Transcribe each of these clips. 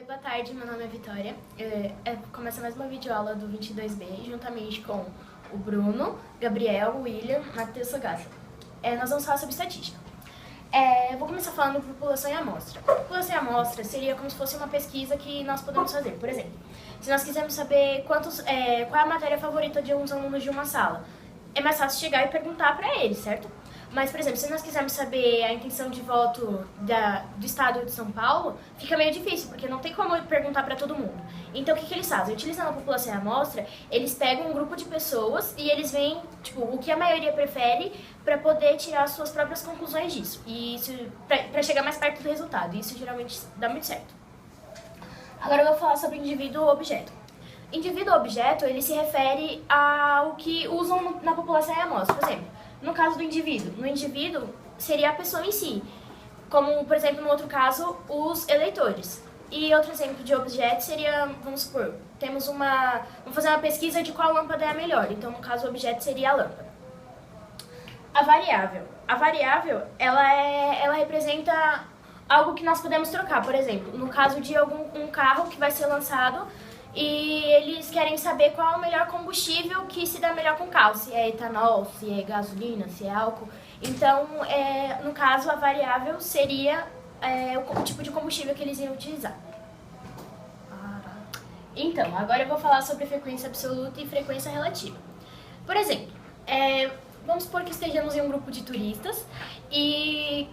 Oi, boa tarde, meu nome é Vitória. Começa mais uma videoaula do 22B, juntamente com o Bruno, Gabriel, William, Matheus Sogassa. Nós vamos falar sobre estatística. Vou começar falando população e amostra. População e amostra seria como se fosse uma pesquisa que nós podemos fazer. Por exemplo, se nós quisermos saber qual é a matéria favorita de uns alunos de uma sala, é mais fácil chegar e perguntar para eles, certo? Mas, por exemplo, se nós quisermos saber a intenção de voto do estado de São Paulo, fica meio difícil, porque não tem como perguntar para todo mundo. Então, o que eles fazem? Utilizando a população e a amostra, eles pegam um grupo de pessoas e eles veem o que a maioria prefere para poder tirar as suas próprias conclusões disso. E isso para chegar mais perto do resultado. E isso geralmente dá muito certo. Agora eu vou falar sobre indivíduo-objeto. Indivíduo-objeto, ele se refere ao que usam na população e a amostra. Por exemplo, no caso do indivíduo, no indivíduo seria a pessoa em si, como, por exemplo, no outro caso, os eleitores. E outro exemplo de objeto seria, vamos supor, vamos fazer uma pesquisa de qual lâmpada é a melhor. Então, no caso, o objeto seria a lâmpada. A variável, ela representa algo que nós podemos trocar. Por exemplo, no caso de um carro que vai ser lançado, e eles querem saber qual é o melhor combustível que se dá melhor com o carro, se é etanol, se é gasolina, se é álcool. Então, no caso, a variável seria o tipo de combustível que eles iam utilizar. Então, agora eu vou falar sobre frequência absoluta e frequência relativa. Por exemplo, vamos supor que estejamos em um grupo de turistas e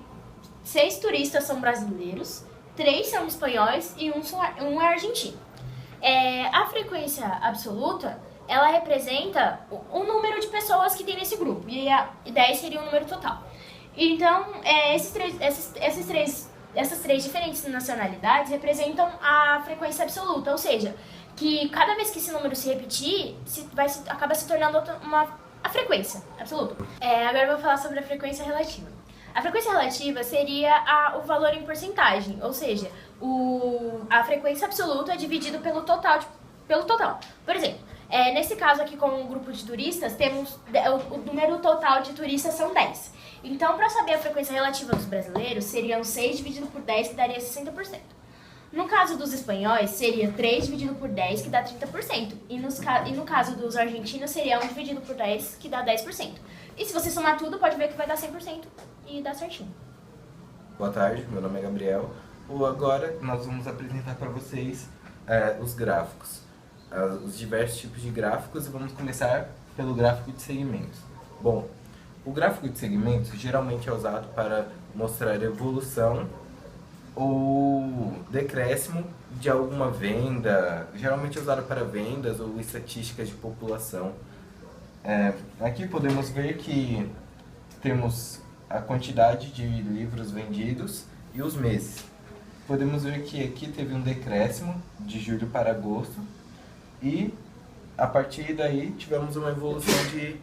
6 turistas são brasileiros, 3 são espanhóis e um é argentino. A frequência absoluta, ela representa o número de pessoas que tem nesse grupo, e 10 seria o número total. Então, essas três diferentes nacionalidades representam a frequência absoluta, ou seja, que cada vez que esse número se repetir, acaba se tornando a frequência absoluta. Agora eu vou falar sobre a frequência relativa. A frequência relativa seria o valor em porcentagem, ou seja, a frequência absoluta é dividido pelo total. Por exemplo, nesse caso aqui com um grupo de turistas, temos o número total de turistas são 10. Então, para saber a frequência relativa dos brasileiros, seriam 6 dividido por 10, que daria 60%. No caso dos espanhóis, seria 3 dividido por 10, que dá 30%. E no caso dos argentinos, seria 1 dividido por 10, que dá 10%. E se você somar tudo, pode ver que vai dar 100% e dá certinho. Boa tarde, meu nome é Gabriel. Agora nós vamos apresentar para vocês os gráficos, os diversos tipos de gráficos, e vamos começar pelo gráfico de segmentos. Bom, o gráfico de segmentos geralmente é usado para mostrar a evolução ou decréscimo de alguma venda, geralmente é usado para vendas ou estatísticas de população. Aqui podemos ver que temos a quantidade de livros vendidos e os meses. Podemos ver que aqui teve um decréscimo de julho para agosto e a partir daí tivemos uma evolução de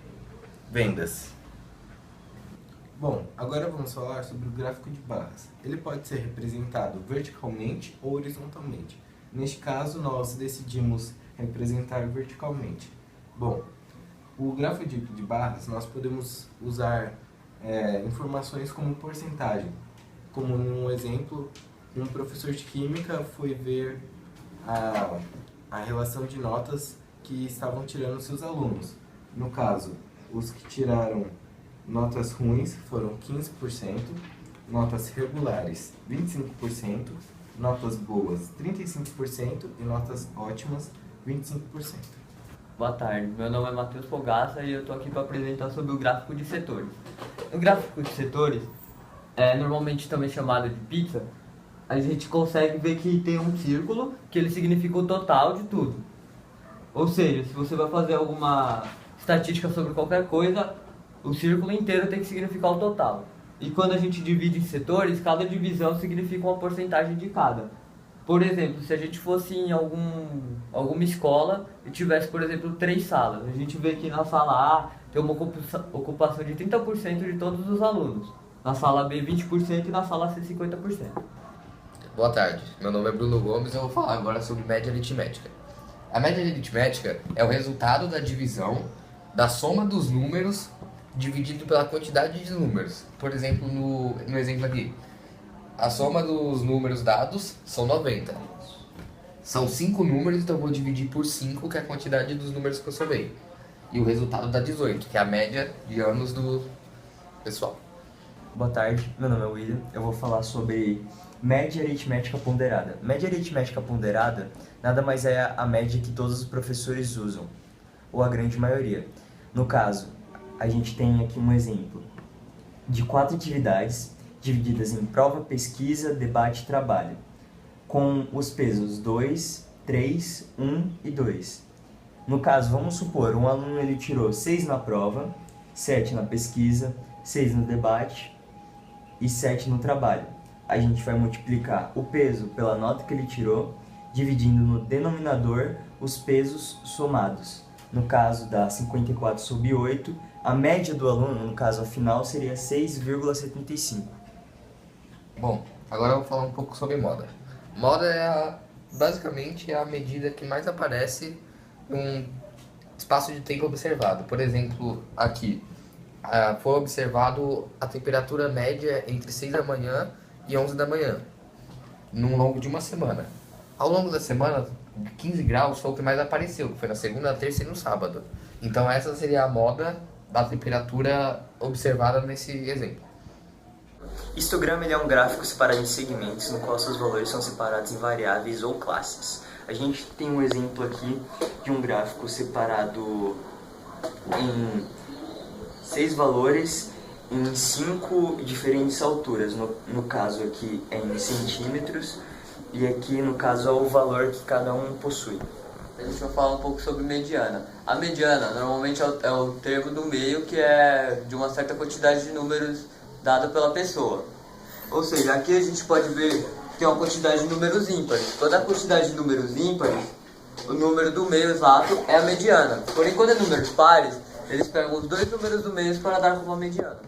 vendas. Bom, agora vamos falar sobre o gráfico de barras. Ele pode ser representado verticalmente ou horizontalmente. Neste caso, nós decidimos representar verticalmente. Bom, o gráfico de barras nós podemos usar informações como porcentagem. Como um exemplo, um professor de química foi ver a relação de notas que estavam tirando seus alunos. No caso, os que tiraram notas ruins foram 15%, notas regulares 25%, notas boas 35% e notas ótimas 25%. Boa tarde, meu nome é Matheus Fogassa e eu estou aqui para apresentar sobre o gráfico de setores. No gráfico de setores, normalmente também chamado de pizza, a gente consegue ver que tem um círculo que ele significa o total de tudo. Ou seja, se você vai fazer alguma estatística sobre qualquer coisa, o círculo inteiro tem que significar o total. E quando a gente divide em setores, cada divisão significa uma porcentagem de cada. Por exemplo, se a gente fosse em alguma escola e tivesse, por exemplo, 3 salas, a gente vê que na sala A tem uma ocupação de 30% de todos os alunos, na sala B 20% e na sala C 50%. Boa tarde, meu nome é Bruno Gomes e eu vou falar agora sobre média aritmética. A média aritmética é o resultado da divisão da soma dos números dividido pela quantidade de números. Por exemplo, no exemplo aqui, a soma dos números dados são 90. São 5 números, então eu vou dividir por 5, que é a quantidade dos números que eu somei. E o resultado dá 18, que é a média de anos do pessoal. Boa tarde, meu nome é William. Eu vou falar sobre média aritmética ponderada. Média aritmética ponderada nada mais é a média que todos os professores usam, ou a grande maioria. No caso, a gente tem aqui um exemplo de 4 atividades divididas em prova, pesquisa, debate e trabalho, com os pesos 2, 3, 1 e 2. No caso, vamos supor, um aluno ele tirou 6 na prova, 7 na pesquisa, 6 no debate e 7 no trabalho. A gente vai multiplicar o peso pela nota que ele tirou, dividindo no denominador os pesos somados. No caso dá 54 sobre 8, a média do aluno, no caso a final, seria 6,75. Bom, agora eu vou falar um pouco sobre moda. Moda é basicamente a medida que mais aparece em um espaço de tempo observado. Por exemplo, aqui foi observado a temperatura média entre 6 da manhã e 11 da manhã, no longo de uma semana. Ao longo da semana, 15 graus foi o que mais apareceu, que foi na segunda, terça e no sábado. Então essa seria a moda da temperatura observada nesse exemplo. Histograma ele é um gráfico separado em segmentos, no qual seus valores são separados em variáveis ou classes. A gente tem um exemplo aqui de um gráfico separado em 6 valores em 5 diferentes alturas. No caso aqui é em centímetros e aqui no caso é o valor que cada um possui. Deixa eu falar um pouco sobre mediana. A mediana normalmente é o termo do meio, que é de uma certa quantidade de números dada pela pessoa. Ou seja, aqui a gente pode ver que tem uma quantidade de números ímpares. Toda a quantidade de números ímpares, o número do meio exato é a mediana. Porém, quando é números pares, eles pegam os 2 números do meio para dar como a mediana.